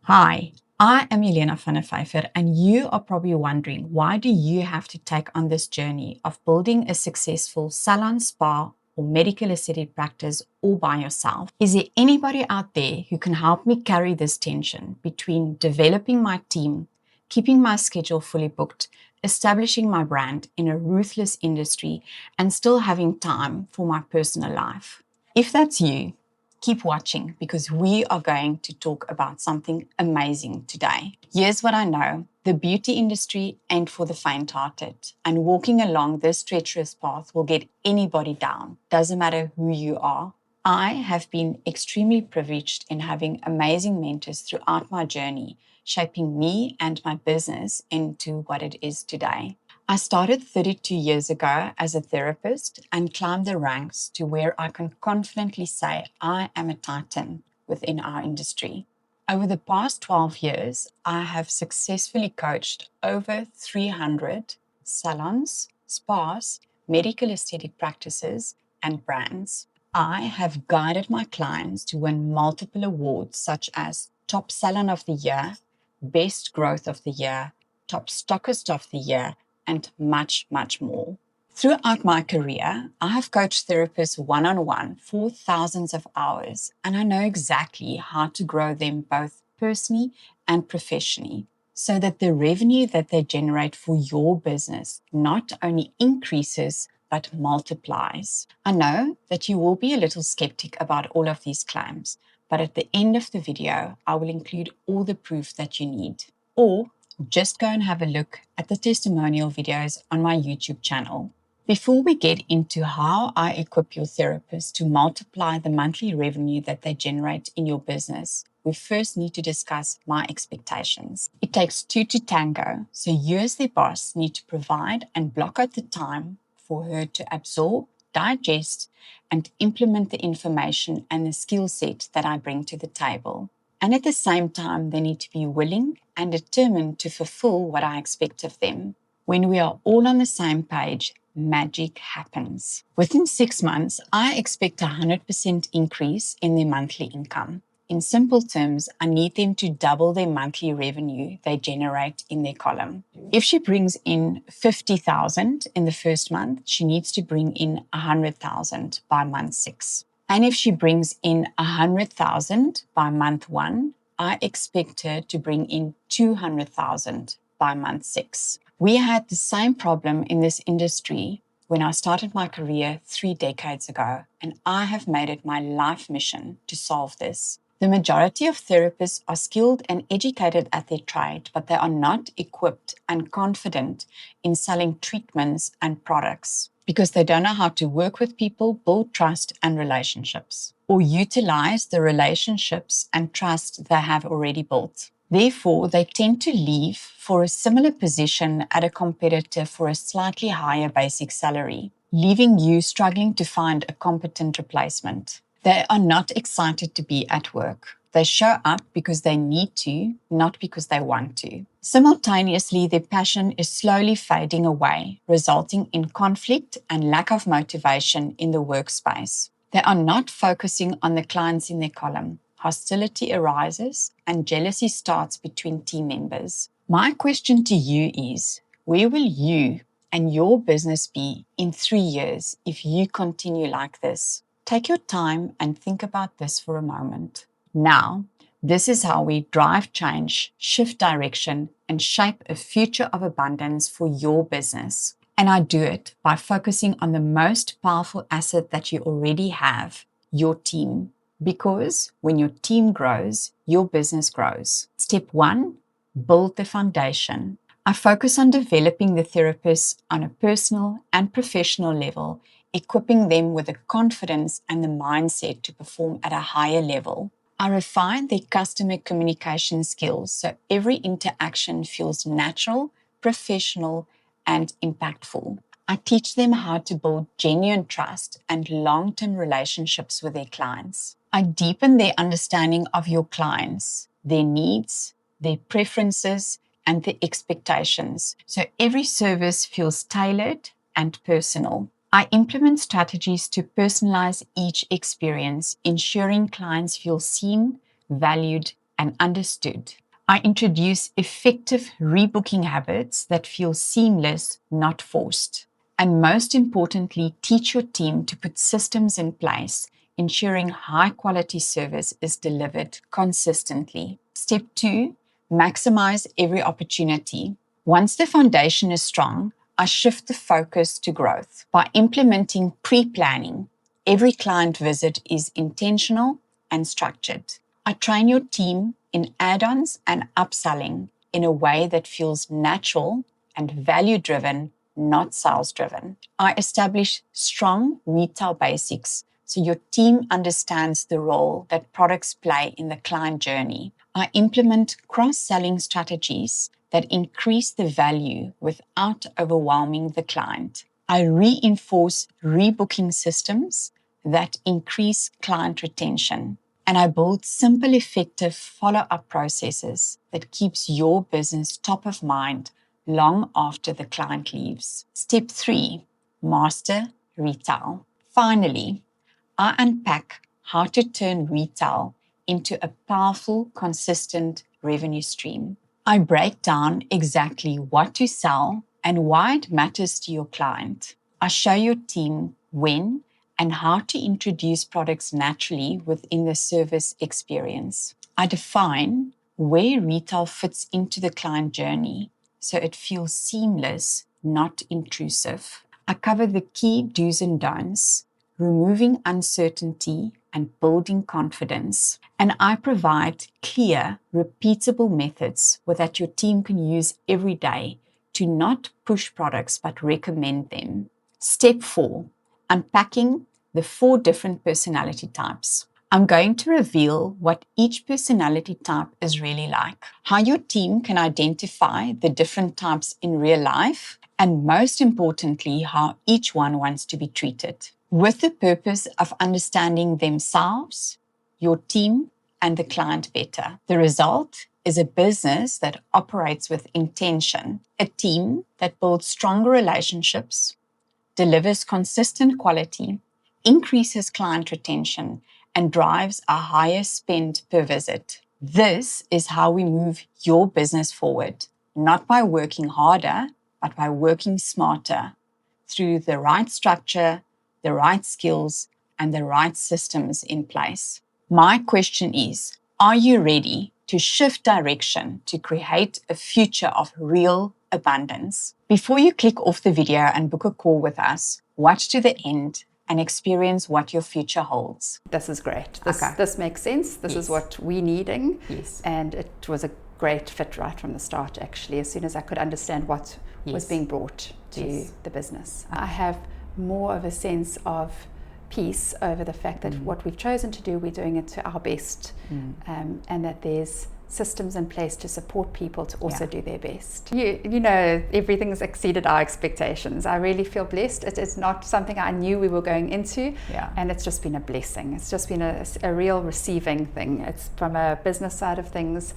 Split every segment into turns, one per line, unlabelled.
Hi, I am Helena van Vyver, and you are probably wondering, why do you have to take on this journey of building a successful salon, spa, or medical aesthetic practice all by yourself? Is there anybody out there who can help me carry this tension between developing my team, keeping my schedule fully booked, establishing my brand in a ruthless industry, and still having time for my personal life? If that's you, keep watching because we are going to talk about something amazing today. Here's what I know. The beauty industry ain't for the faint-hearted, and walking along this treacherous path will get anybody down. Doesn't matter who you are. I have been extremely privileged in having amazing mentors throughout my journey, shaping me and my business into what it is today. I started 32 years ago as a therapist and climbed the ranks to where I can confidently say I am a titan within our industry. Over the past 12 years, I have successfully coached over 300 salons, spas, medical aesthetic practices, and brands. I have guided my clients to win multiple awards such as Top Salon of the Year, Best Growth of the Year, Top Stockist of the Year, and much, much more. Throughout my career, I have coached therapists one-on-one for thousands of hours, and I know exactly how to grow them both personally and professionally so that the revenue that they generate for your business not only increases, but multiplies. I know that you will be a little skeptic about all of these claims, but at the end of the video, I will include all the proof that you need. Or just go and have a look at the testimonial videos on my YouTube channel. Before we get into how I equip your therapist to multiply the monthly revenue that they generate in your business, we first need to discuss my expectations. It takes two to tango, so you as their boss need to provide and block out the time for her to absorb, digest, and implement the information and the skill set that I bring to the table. And at the same time, they need to be willing and determined to fulfill what I expect of them. When we are all on the same page, magic happens. Within 6 months, I expect a 100% increase in their monthly income. In simple terms, I need them to double their monthly revenue they generate in their column. If she brings in 50,000 in the first month, she needs to bring in 100,000 by month 6. And if she brings in 100,000 by month 1, I expect her to bring in 200,000 by month 6. We had the same problem in this industry when I started my career 3 decades ago, and I have made it my life mission to solve this. The majority of therapists are skilled and educated at their trade, but they are not equipped and confident in selling treatments and products because they don't know how to work with people, build trust and relationships, or utilize the relationships and trust they have already built. Therefore, they tend to leave for a similar position at a competitor for a slightly higher basic salary, leaving you struggling to find a competent replacement. They are not excited to be at work. They show up because they need to, not because they want to. Simultaneously, their passion is slowly fading away, resulting in conflict and lack of motivation in the workspace. They are not focusing on the clients in their column. Hostility arises and jealousy starts between team members. My question to you is, where will you and your business be in 3 years if you continue like this? Take your time and think about this for a moment. Now, this is how we drive change, shift direction, and shape a future of abundance for your business. And I do it by focusing on the most powerful asset that you already have, your team. Because when your team grows, your business grows. Step 1, build the foundation. I focus on developing the therapists on a personal and professional level, equipping them with the confidence and the mindset to perform at a higher level. I refine their customer communication skills so every interaction feels natural, professional, and impactful. I teach them how to build genuine trust and long-term relationships with their clients. I deepen their understanding of your clients, their needs, their preferences, and their expectations, so every service feels tailored and personal. I implement strategies to personalize each experience, ensuring clients feel seen, valued, and understood. I introduce effective rebooking habits that feel seamless, not forced. And most importantly, teach your team to put systems in place, ensuring high quality service is delivered consistently. Step 2, maximize every opportunity. Once the foundation is strong, I shift the focus to growth. By implementing pre-planning, every client visit is intentional and structured. I train your team in add-ons and upselling in a way that feels natural and value-driven, not sales-driven. I establish strong retail basics so your team understands the role that products play in the client journey. I implement cross-selling strategies that increase the value without overwhelming the client. I reinforce rebooking systems that increase client retention. And I build simple, effective follow-up processes that keeps your business top of mind long after the client leaves. Step 3, master retail. Finally, I unpack how to turn retail into a powerful, consistent revenue stream. I break down exactly what to sell and why it matters to your client. I show your team when and how to introduce products naturally within the service experience. I define where retail fits into the client journey so it feels seamless, not intrusive. I cover the key do's and don'ts, removing uncertainty and building confidence. And I provide clear, repeatable methods that your team can use every day to not push products but recommend them. Step 4, unpacking the 4 different personality types. I'm going to reveal what each personality type is really like, how your team can identify the different types in real life, and most importantly, how each one wants to be treated, with the purpose of understanding themselves, your team, and the client better. The result is a business that operates with intention, a team that builds stronger relationships, delivers consistent quality, increases client retention, and drives a higher spend per visit. This is how we move your business forward, not by working harder, but by working smarter through the right structure, the right skills, and the right systems in place. My question is, are you ready to shift direction to create a future of real abundance? Before you click off the video and book a call with us, watch to the end and experience what your future holds.
This is great. This makes sense. This is what we're needing.
Yes.
And it was a great fit right from the start, actually, as soon as I could understand what was being brought to the business. I have more of a sense of peace over the fact that what we've chosen to do, we're doing it to our best, and that there's systems in place to support people to also do their best. You know, everything has exceeded our expectations. I really feel blessed. It is not something I knew we were going into, and it's just been a blessing. It's just been a real receiving thing. It's from a business side of things,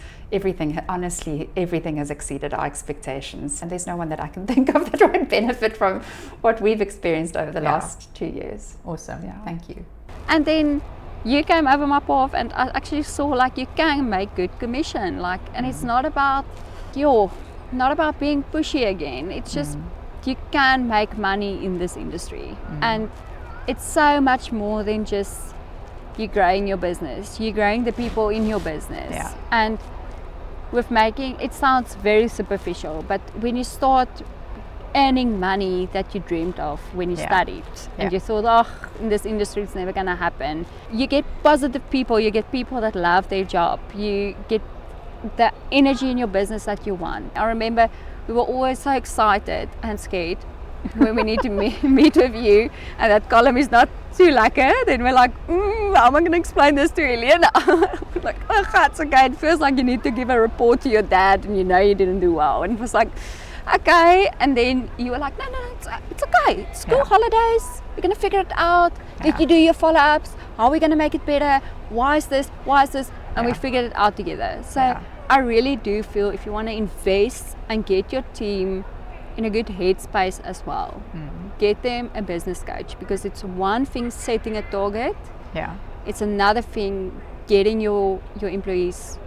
honestly, everything has exceeded our expectations. And there's no one that I can think of that won't benefit from what we've experienced over the last 2 years.
Awesome. Thank you.
And then you came over my path and I actually saw like you can make good commission, like, and it's not about being pushy again. It's just you can make money in this industry, and it's so much more than just you growing your business. You're growing the people in your business, and with making it sounds very superficial, but when you start earning money that you dreamed of when you studied and you thought, in this industry it's never gonna happen, you get positive people, you get people that love their job, you get the energy in your business that you want. I remember we were always so excited and scared when we need to meet with you, and that column is not too lekker, then we're like, how am I going to explain this to Helena? Like, oh God, it's okay, it feels like you need to give a report to your dad and you know you didn't do well, and it was like, okay, and then you were like, no, it's okay, it's school holidays, we're going to figure it out. Did you do your follow-ups? How are we going to make it better? Why is this? And we figured it out together. So I really do feel if you want to invest and get your team in a good headspace as well, get them a business coach, because it's one thing setting a target, it's another thing getting your employees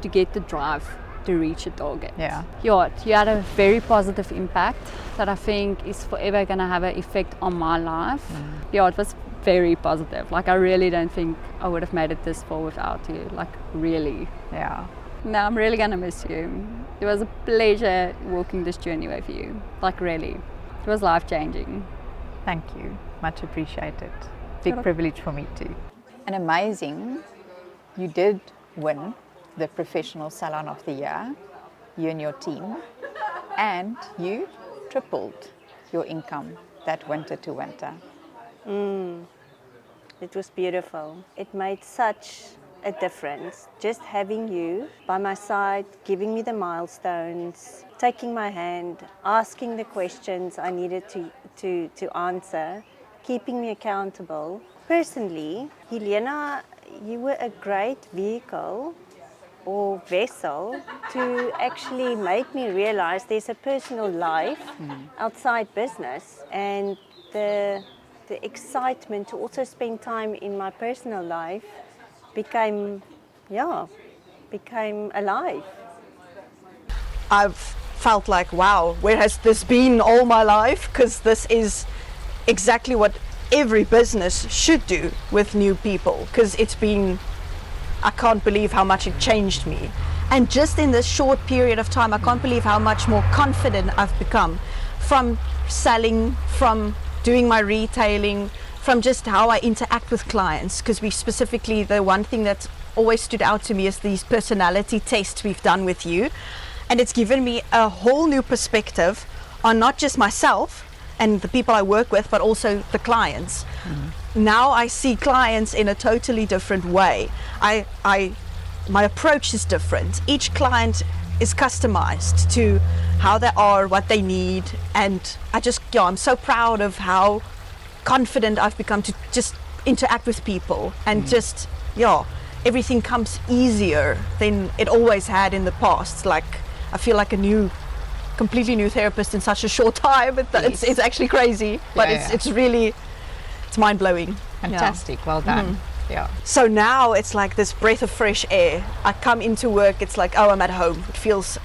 to get the drive to reach a target.
Yeah.
You had a very positive impact that I think is forever going to have an effect on my life. Yeah, it was very positive. Like, I really don't think I would have made it this far without you. Like, really.
Yeah.
No, I'm really going to miss you. It was a pleasure walking this journey with you. Like, really. It was life-changing.
Thank you. Much appreciated. Big privilege for me too. And amazing, you did win the Professional Salon of the Year, you and your team, and you tripled your income that winter to winter.
It was beautiful. It made such a difference. Just having you by my side, giving me the milestones, taking my hand, asking the questions I needed to answer, keeping me accountable. Personally, Helena, you were a great vehicle or vessel to actually make me realize there's a personal life outside business, and the excitement to also spend time in my personal life became alive.
I've felt like, wow, where has this been all my life? Because this is exactly what every business should do with new people, because I can't believe how much it changed me. And just in this short period of time, I can't believe how much more confident I've become from selling, from doing my retailing, from just how I interact with clients. Because the one thing that always stood out to me is these personality tests we've done with you. And it's given me a whole new perspective on not just myself and the people I work with, but also the clients. Now I see clients in a totally different way. My approach is different. Each client is customized to how they are, what they need, and I'm so proud of how confident I've become to just interact with people, and everything comes easier than it always had in the past. Like, I feel like a completely new therapist in such a short time. It's actually crazy, but it's mind-blowing.
Fantastic. Well done. Yeah.
So now it's like this breath of fresh air. I come into work, it's like, oh, I'm at home. It feels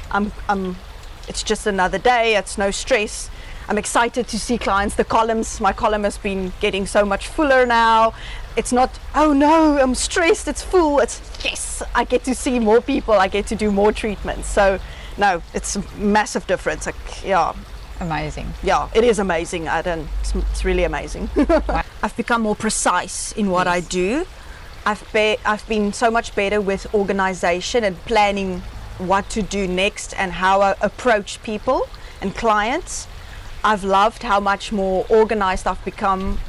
it's just another day. It's no stress. I'm excited to see clients. My column has been getting so much fuller now. It's not, oh no, I'm stressed, it's full. It's, yes, I get to see more people. I get to do more treatments. So no, it's a massive difference.
Amazing.
Yeah, it is amazing. It's really amazing. I've become more precise in what I do. I've been so much better with organization and planning what to do next and how I approach people and clients. I've loved how much more organized I've become,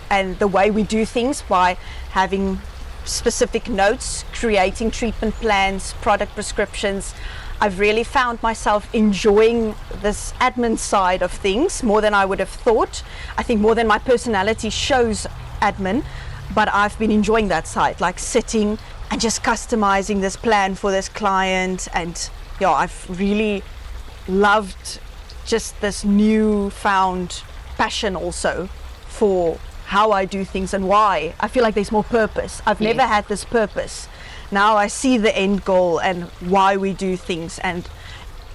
and the way we do things by having specific notes, creating treatment plans, product prescriptions. I've really found myself enjoying this admin side of things more than I would have thought. I think more than my personality shows admin, but I've been enjoying that side, like sitting and just customizing this plan for this client. And I've really loved just this newfound passion also for how I do things and why. I feel like there's more purpose. I've never had this purpose. Now I see the end goal and why we do things, and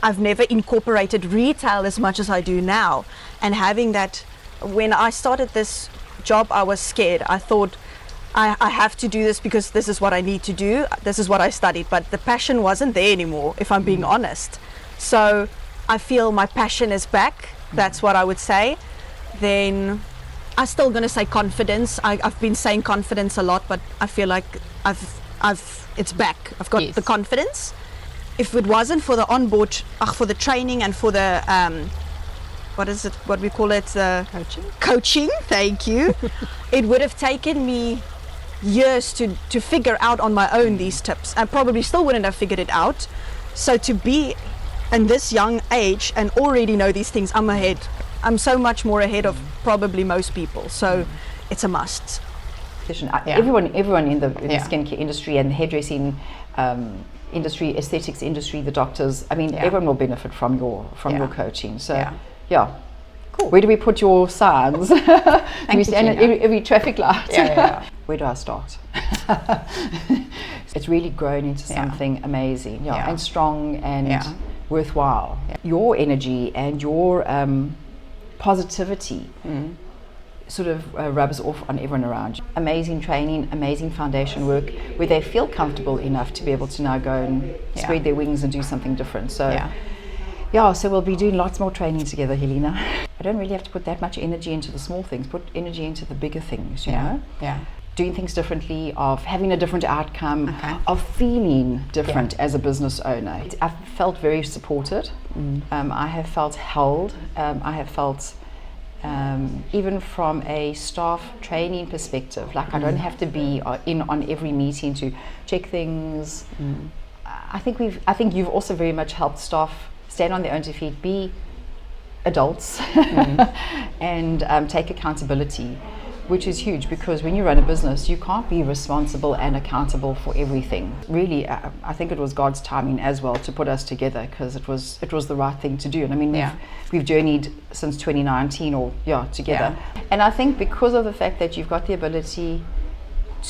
I've never incorporated retail as much as I do now. And having that, when I started this job, I was scared. I thought I have to do this because this is what I need to do. This is what I studied, but the passion wasn't there anymore, if I'm being honest. So I feel my passion is back. That's what I would say. Then I'm still going to say confidence. I've been saying confidence a lot, but I feel like it's back. I've got the confidence. If it wasn't for the for the training and for the coaching, thank you. It would have taken me years to figure out on my own these tips. I probably still wouldn't have figured it out. So to be in this young age and already know these things, I'm ahead. I'm so much more ahead of probably most people. So it's a must.
Everyone in the skincare industry and the hairdressing industry, aesthetics industry, the doctors, everyone will benefit from your coaching. So cool. Where do we put your signs? We stand at every traffic light. Where do I start? it's really grown into something amazing, and strong and worthwhile. Your energy and your positivity sort of rubs off on everyone around you. Amazing training, amazing foundation work, where they feel comfortable enough to be able to now go and spread their wings and do something different. So so we'll be doing lots more training together, Helena. I don't really have to put that much energy into the small things, put energy into the bigger things, you know? Doing things differently, of having a different outcome, of feeling different as a business owner. I've felt very supported. I have felt held. I have felt, even from a staff training perspective, like I don't have to be in on every meeting to check things. I think you've also very much helped staff stand on their own 2 feet, be adults, and take accountability, which is huge, because when you run a business, you can't be responsible and accountable for everything. Really, I think it was God's timing as well to put us together, because it was the right thing to do. And I mean, we've journeyed since 2019, together. And I think because of the fact that you've got the ability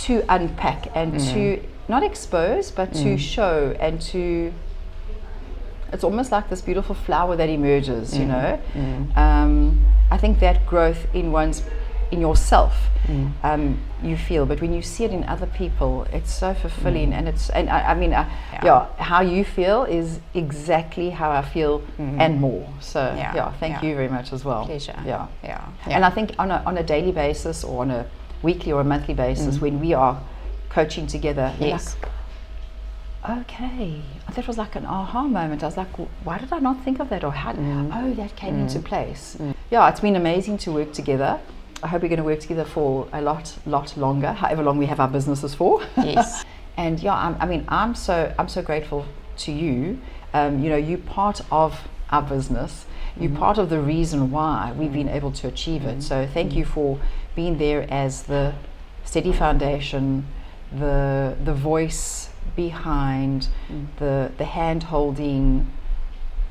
to unpack and to not expose, but to show and to, it's almost like this beautiful flower that emerges, you know. I think that growth in yourself, you feel, but when you see it in other people, it's so fulfilling. And how you feel is exactly how I feel and more. So thank you very much as well.
Pleasure.
And I think on a daily basis, or on a weekly or a monthly basis, when we are coaching together, okay, that was like an aha moment. I was like, why did I not think of that? Or how? Oh, that came into place. It's been amazing to work together. I hope we're going to work together for a lot longer, however long we have our businesses for.
Yes.
And I'm so grateful to you. You're part of our business. You're part of the reason why we've been able to achieve it. So thank you for being there as the steady foundation, the voice behind, the hand holding,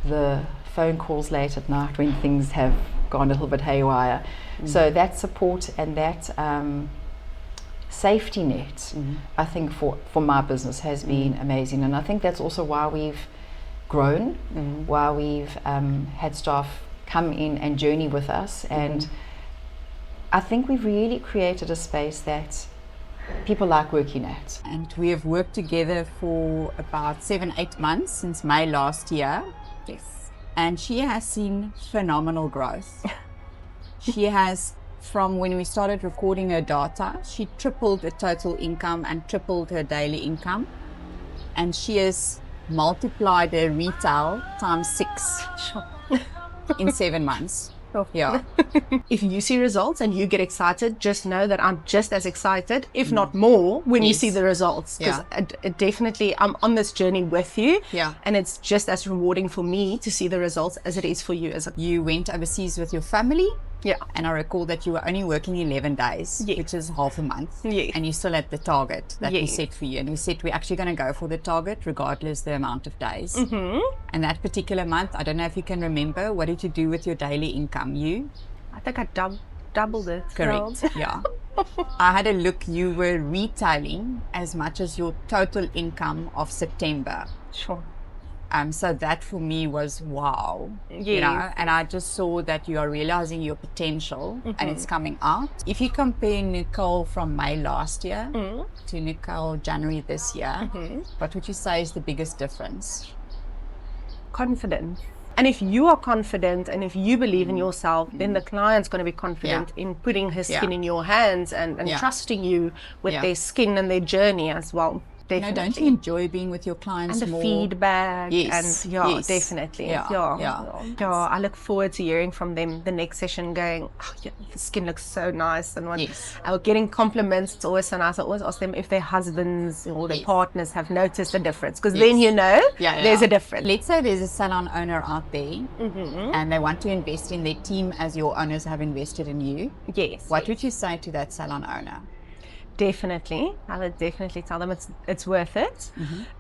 the phone calls late at night when things have gone a little bit haywire. So that support and that safety net, I think for my business has been amazing. And I think that's also why we've grown, why we've had staff come in and journey with us. And I think we've really created a space that people like working at.
And we have worked together for about 7-8 months, since May last year.
Yes.
And she has seen phenomenal growth. She has, from when we started recording her data, she tripled her total income and tripled her daily income. And she has multiplied her retail times 6 in 7 months. Yeah.
If you see results and you get excited, just know that I'm just as excited, if not more, when you see the results. Because definitely I'm on this journey with you.
Yeah.
And it's just as rewarding for me to see the results as it is for you.
You went overseas with your family.
Yeah.
And I recall that you were only working 11 days, which is half a month.
Yes.
And you still had the target that we set for you. And we said we're actually going to go for the target regardless the amount of days. And that particular month, I don't know if you can remember, what did you do with your daily income?
I think I doubled it.
Correct. Yeah. I had a look. You were retailing as much as your total income of September.
Sure.
So that for me was wow, you know, and I just saw that you are realizing your potential and it's coming out. If you compare Nicole from May last year to Nicole January this year, what would you say is the biggest difference?
Confidence. And if you are confident and if you believe in yourself, then the client's going to be confident in putting his skin in your hands and trusting you with their skin and their journey as well. Definitely.
No, don't you enjoy being with your clients
and the
more?
Feedback?
Yes.
And definitely.
Yeah.
I look forward to hearing from them the next session going, the skin looks so nice. And when getting compliments, it's always so nice. I always ask them if their husbands or their partners have noticed a difference, because then you know there's a difference.
Let's say there's a salon owner out there and they want to invest in their team as your owners have invested in you.
Yes.
What would you say to that salon owner?
definitely. I would definitely tell them it's worth it.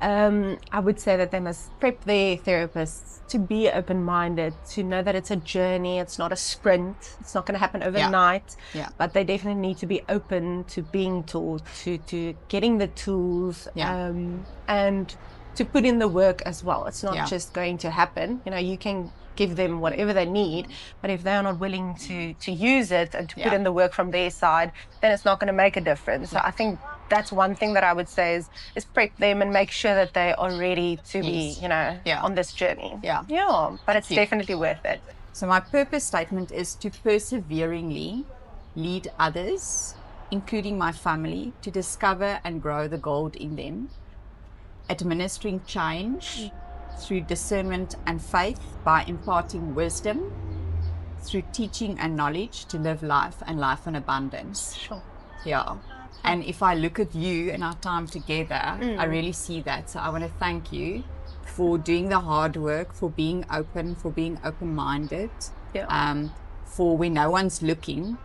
I would say that they must prep their therapists to be open-minded, to know that it's a journey, it's not a sprint, it's not going to happen overnight. But they definitely need to be open to being taught, to getting the tools, and to put in the work as well. It's not just going to happen. You know, you can give them whatever they need, but if they are not willing to use it and to put in the work from their side, then it's not going to make a difference. So I think that's one thing that I would say is prep them and make sure that they are ready to be, you know, on this journey. But it's definitely worth it.
So my purpose statement is to perseveringly lead others, including my family, to discover and grow the gold in them, administering change through discernment and faith by imparting wisdom, through teaching and knowledge to live life and life in abundance. And if I look at you and our time together, I really see that. So I want to thank you for doing the hard work, for being open, for being open-minded, for when no one's looking,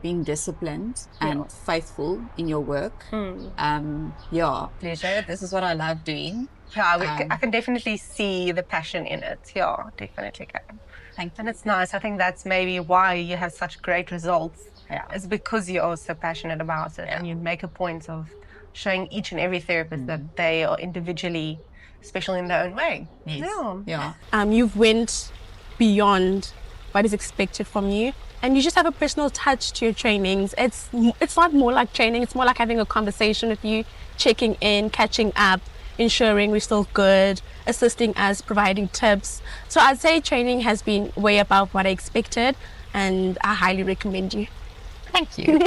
being disciplined and faithful in your work. Pleasure. This is what I love doing.
I can definitely see the passion in it. Definitely can.
Thank you.
And it's nice. I think that's maybe why you have such great results. It's because you're also passionate about it, and you make a point of showing each and every therapist that they are individually special in their own way.
You've went beyond what is expected from you, and you just have a personal touch to your trainings. It's not more like training, it's more like having a conversation with you, checking in, catching up, ensuring we're still good, assisting us, providing tips. So I'd say training has been way above what I expected, and I highly recommend you.
Thank you.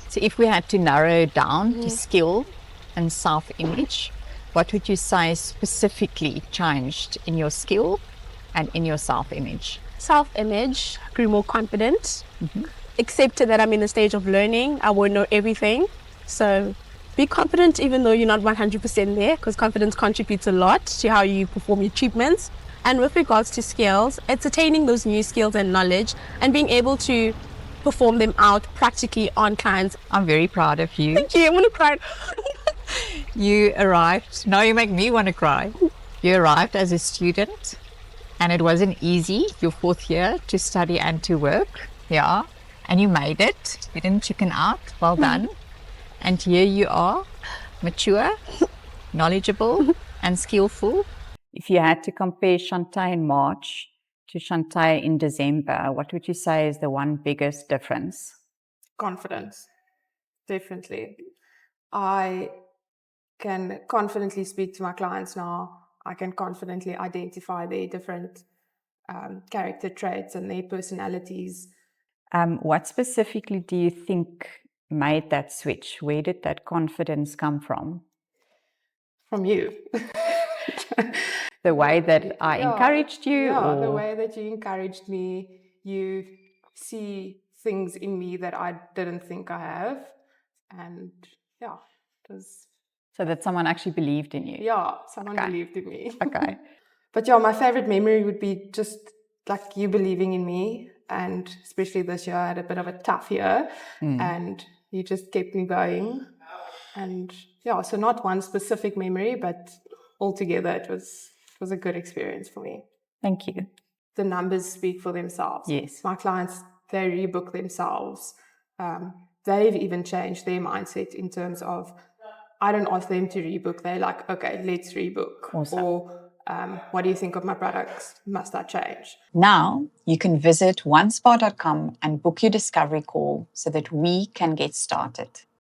So if we had to narrow it down to skill and self-image, what would you say specifically changed in your skill and in your self-image?
Self-image, grew more confident, accepted that I'm in the stage of learning, I won't know everything. So be confident even though you're not 100% there, because confidence contributes a lot to how you perform your treatments. And with regards to skills, it's attaining those new skills and knowledge and being able to perform them out practically on clients.
I'm very proud of you.
Thank you, I'm gonna cry.
You arrived, now you make me want to cry. You arrived as a student, and it wasn't easy, your 4th year, to study and to work. And you made it. You didn't chicken out. Well done. And here you are, mature, knowledgeable, and skillful. If you had to compare Shantae in March to Shantae in December, what would you say is the one biggest difference?
Confidence, definitely. I can confidently speak to my clients now. I can confidently identify their different character traits and their personalities.
What specifically do you think made that switch? Where did that confidence come from?
From you.
The way that I encouraged you?
Or? The way that you encouraged me. You see things in me that I didn't think I have. And it was...
So that someone actually believed in you?
Yeah, someone believed in me.
Okay.
But my favorite memory would be just like you believing in me. And especially this year, I had a bit of a tough year. And you just kept me going. And so not one specific memory, but altogether it was a good experience for me.
Thank you.
The numbers speak for themselves.
Yes.
My clients, they rebook themselves. They've even changed their mindset in terms of, I don't ask them to rebook. They're like, okay, let's rebook.
Awesome.
Or what do you think of my products? Must I change?
Now you can visit onespa.com and book your discovery call so that we can get started.